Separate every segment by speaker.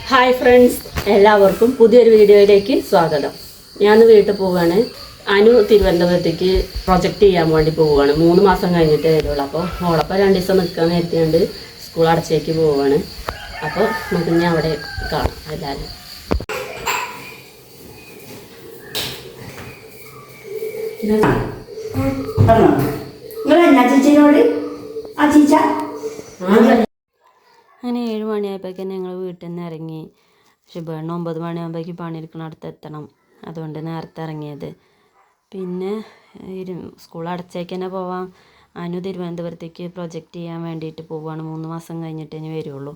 Speaker 1: Hi friends, എല്ലാവർക്കും പുതിയൊരു വീഡിയോയിലേക്ക് സ്വാഗതം. ഞാൻ വീട്ടിൽ പോവുകയാണ്. അനു തിരുവനന്തപുരത്തേക്ക് പ്രൊജക്റ്റ് ചെയ്യാൻ വേണ്ടി പോവുകയാണ്. 3 മാസം കഴിഞ്ഞിട്ടേ വരുള്ളൂ. അപ്പോൾ ഓളപ്പം 2 ദിവസം നിൽക്കാൻ നേരത്തിയുണ്ട്. സ്കൂൾ അടച്ചേക്ക് പോവുകയാണ്. അപ്പോൾ നമുക്ക് ഇനി അവിടെ കാണാം എല്ലാവരും. അങ്ങനെ 7 മണിയായപ്പോഴേക്കും ഞങ്ങൾ വീട്ടിൽ നിന്ന് ഇറങ്ങി. പക്ഷെ വേണം 9 മണിയാകുമ്പോഴേക്കും പണിയെടുക്കണടുത്ത് എത്തണം. അതുകൊണ്ട് നേരത്തെ ഇറങ്ങിയത്. പിന്നെ സ്കൂൾ അടച്ചേക്ക് തന്നെ പോവാം. അനു തിരുവനന്തപുരത്തേക്ക് പ്രൊജക്റ്റ് ചെയ്യാൻ വേണ്ടിയിട്ട് പോവുകയാണ്. 3 മാസം കഴിഞ്ഞിട്ട് ഇനി വരുള്ളൂ.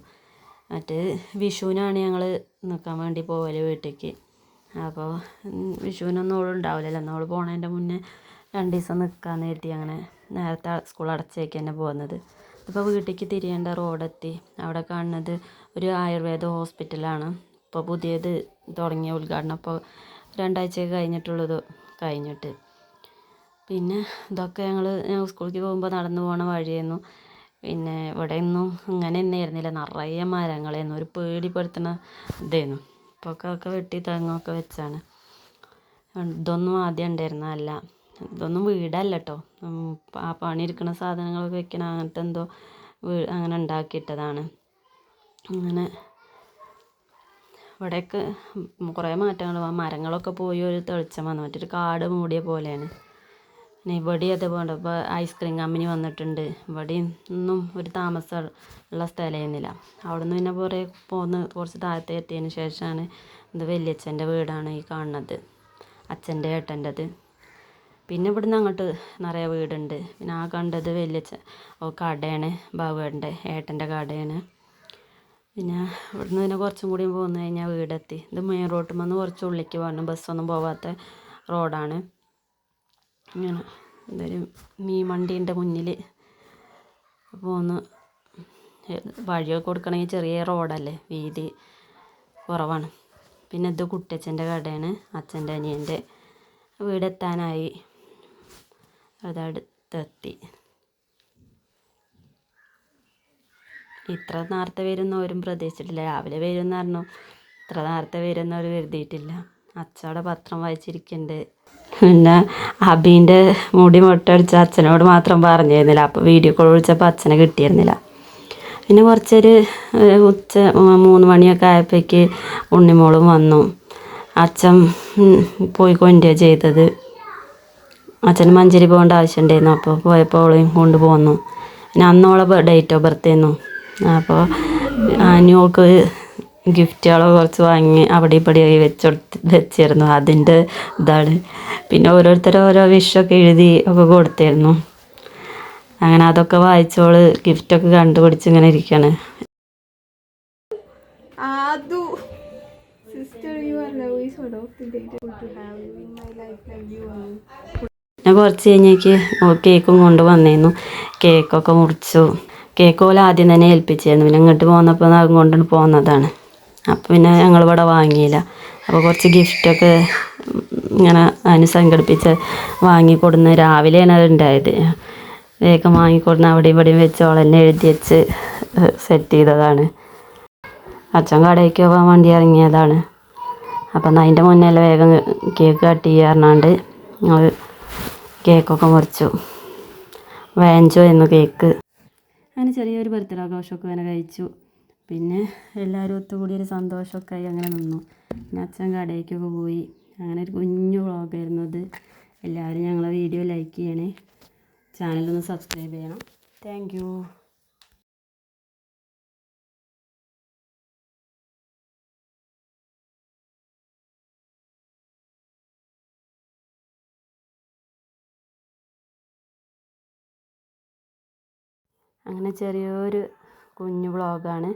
Speaker 1: മറ്റേ വിഷുവിനാണ് ഞങ്ങൾ നിൽക്കാൻ വേണ്ടി പോവല് വീട്ടിലേക്ക്. അപ്പോൾ വിഷുവിനൊന്നും ഓളുണ്ടാവില്ലല്ലോ. എന്നാൽ ഓൾ പോണതിൻ്റെ മുന്നേ 2 ദിവസം നിൽക്കാമെന്ന് കരുതി അങ്ങനെ നേരത്തെ സ്കൂൾ അടച്ചേക്ക് തന്നെ പോകുന്നത്. ഇപ്പോൾ വീട്ടിലേക്ക് തിരിയേണ്ട റോഡെത്തി. അവിടെ കാണുന്നത് ഒരു ആയുർവേദ ഹോസ്പിറ്റലാണ്. ഇപ്പോൾ പുതിയത് തുടങ്ങിയ ഉദ്ഘാടനം. അപ്പോൾ 2 ആഴ്ചയൊക്കെ കഴിഞ്ഞിട്ടുള്ളത് കഴിഞ്ഞിട്ട്. പിന്നെ ഇതൊക്കെ ഞങ്ങൾ സ്കൂളിലേക്ക് പോകുമ്പോൾ നടന്നു പോകണ വഴിയായിരുന്നു. പിന്നെ ഇവിടെ ഒന്നും ഇങ്ങനെ തന്നെയായിരുന്നില്ല. നിറയെ മരങ്ങളായിരുന്നു. ഒരു പേടിപ്പെടുത്തുന്ന ഇതായിരുന്നു. ഇപ്പോൾ ഒക്കെ വെട്ടി തെങ്ങൊക്കെ വെച്ചാണ്. ഇതൊന്നും ആദ്യം ഉണ്ടായിരുന്നതല്ല. ഇതൊന്നും വീടല്ല കേട്ടോ. ആ പണിയെടുക്കുന്ന സാധനങ്ങളൊക്കെ വെക്കണം അങ്ങനത്തെ എന്തോ അങ്ങനെ ഉണ്ടാക്കിയിട്ടതാണ്. അങ്ങനെ ഇവിടെയൊക്കെ കുറേ മാറ്റങ്ങൾ. ആ മരങ്ങളൊക്കെ പോയി ഒരു തെളിച്ചം വന്നു. മറ്റൊരു കാട് മൂടിയ പോലെയാണ്. പിന്നെ ഇവിടെ അതേപോലെ ഇപ്പോൾ ഐസ്ക്രീം കമ്പനി വന്നിട്ടുണ്ട്. ഇവിടെയും ഒന്നും ഒരു താമസം ഉള്ള സ്ഥലമായിരുന്നില്ല. അവിടെ നിന്ന് പിന്നെ കുറേ പോന്ന് കുറച്ച് താഴത്തെ എത്തിയതിന് ശേഷമാണ് ഇത് വല്യച്ഛൻ്റെ വീടാണ് ഈ കാണുന്നത്, അച്ഛൻ്റെ ഏട്ടൻ്റെത്. പിന്നെ ഇവിടുന്ന് അങ്ങോട്ട് നിറയെ വീടുണ്ട്. പിന്നെ ആ കണ്ടത് വല്യച്ഛൻ കടയാണ്, ബാബുവേട്ടൻ്റെ ഏട്ടൻ്റെ കടയാണ്. പിന്നെ ഇവിടുന്ന് പിന്നെ കുറച്ചും കൂടി പോന്നു കഴിഞ്ഞാൽ വീടെത്തി. ഇത് മെയിൻ റോട്ടിൽ നിന്ന് കുറച്ച് ഉള്ളിലേക്ക് പോകണം. ബസ്സൊന്നും പോകാത്ത റോഡാണ്. ഇങ്ങനെ ഇതൊരു മീൻ വണ്ടീൻ്റെ മുന്നിൽ പോന്ന് വഴിയൊക്കെ കൊടുക്കണമെങ്കിൽ ചെറിയ റോഡല്ലേ, വീതി കുറവാണ്. പിന്നെ ഇത് കുട്ടച്ഛൻ്റെ കടയാണ്, അച്ഛൻ്റെ അനിയൻ്റെ. വീടെത്താനായി, അതടുത്തെത്തി. ഇത്ര നേരത്തെ വരുന്നവരും പ്രതീക്ഷിച്ചിട്ടില്ല. രാവിലെ വരുമെന്ന് പറഞ്ഞു. ഇത്ര നേരത്തെ വരുന്നവർ കരുതിയിട്ടില്ല. അച്ഛവിടെ പത്രം വായിച്ചിരിക്കുന്നുണ്ട്. പിന്നെ അബീൻ്റെ മുടി മൊട്ടടിച്ച അച്ഛനോട് മാത്രം പറഞ്ഞിരുന്നില്ല. അപ്പോൾ വീഡിയോ കോൾ വിളിച്ചപ്പോൾ അച്ഛനെ കിട്ടിയിരുന്നില്ല. പിന്നെ കുറച്ചൊരു ഉച്ച 3 മണിയൊക്കെ ആയപ്പോഴേക്ക് ഉണ്ണിമോളും വന്നു. അച്ഛൻ പോയി കൊണ്ടുവരിക ചെയ്തത്. അച്ഛന് മഞ്ചേരി പോകേണ്ട ആവശ്യമുണ്ടായിരുന്നു. അപ്പോൾ പോയപ്പോൾ അവളെയും കൊണ്ട് പോന്നു. പിന്നെ അന്നോളെ ഡേറ്റ് ഓഫ് ബർത്ത് ആയിരുന്നു. അപ്പോൾ അനുവൾക്ക് ഗിഫ്റ്റുകൾ കുറച്ച് വാങ്ങി അവിടെ ഇവിടെയായി വെച്ചിരുന്നു. അതിൻ്റെ ഇതാണ്. പിന്നെ ഓരോരുത്തരും ഓരോ വിഷൊക്കെ എഴുതി ഒക്കെ കൊടുത്തിരുന്നു. അങ്ങനെ അതൊക്കെ വായിച്ചോള് ഗിഫ്റ്റൊക്കെ കണ്ടുപിടിച്ച് ഇങ്ങനെ ഇരിക്കുകയാണ്. ഞാൻ കുറച്ച് കഴിഞ്ഞേക്ക് കേക്കും കൊണ്ട് വന്നിരുന്നു. കേക്കൊക്കെ മുറിച്ചു. കേക്ക് പോലെ ആദ്യം തന്നെ ഏൽപ്പിച്ചായിരുന്നു. പിന്നെ ഇങ്ങോട്ട് പോന്നപ്പോൾ അത് കൊണ്ടുകൊണ്ട് പോകുന്നതാണ്. അപ്പോൾ പിന്നെ ഞങ്ങളിവിടെ വാങ്ങിയില്ല. അപ്പോൾ കുറച്ച് ഗിഫ്റ്റൊക്കെ ഇങ്ങനെ അതിന് സംഘടിപ്പിച്ച് വാങ്ങിക്കൊടുന്ന് രാവിലെയാണ് അത് ഉണ്ടായത്. വേഗം വാങ്ങിക്കൊടുന്ന് അവിടെ ഇവിടെയും വെച്ച് അവളെന്നെ എഴുതി വെച്ച് സെറ്റ് ചെയ്തതാണ്. അച്ഛൻ കടയ്ക്ക് പോകാൻ വേണ്ടി ഇറങ്ങിയതാണ്. അപ്പം അതിൻ്റെ മുന്നേ വേഗം കേക്ക് കട്ട് ചെയ്യാറുണ്ട്. ഞങ്ങൾ കേക്കൊക്കെ മുറിച്ചു. വാഞ്ചോ ആയിരുന്നു കേക്ക്. അങ്ങനെ ചെറിയൊരു ബർത്ത്ഡേ ആഘോഷമൊക്കെ അങ്ങനെ കഴിച്ചു. പിന്നെ എല്ലാവരും ഒത്തുകൂടിയൊരു സന്തോഷമൊക്കെ ആയി അങ്ങനെ നിന്നു. പിന്നെ അച്ഛൻ കടയ്ക്കൊക്കെ പോയി. അങ്ങനെ ഒരു കുഞ്ഞു വ്ളോഗായിരുന്നു അത്. എല്ലാവരും ഞങ്ങളെ വീഡിയോ ലൈക്ക് ചെയ്യണേ, ചാനലൊന്ന് സബ്സ്ക്രൈബ് ചെയ്യണം. Thank you. അങ്ങനെ ചെറിയൊരു കുഞ്ഞു വ്ളോഗാണ്.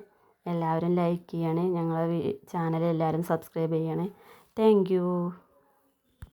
Speaker 1: എല്ലാവരും ലൈക്ക് ചെയ്യണേ, ഞങ്ങളെ ചാനൽ എല്ലാവരും സബ്സ്ക്രൈബ് ചെയ്യണേ. Thank you.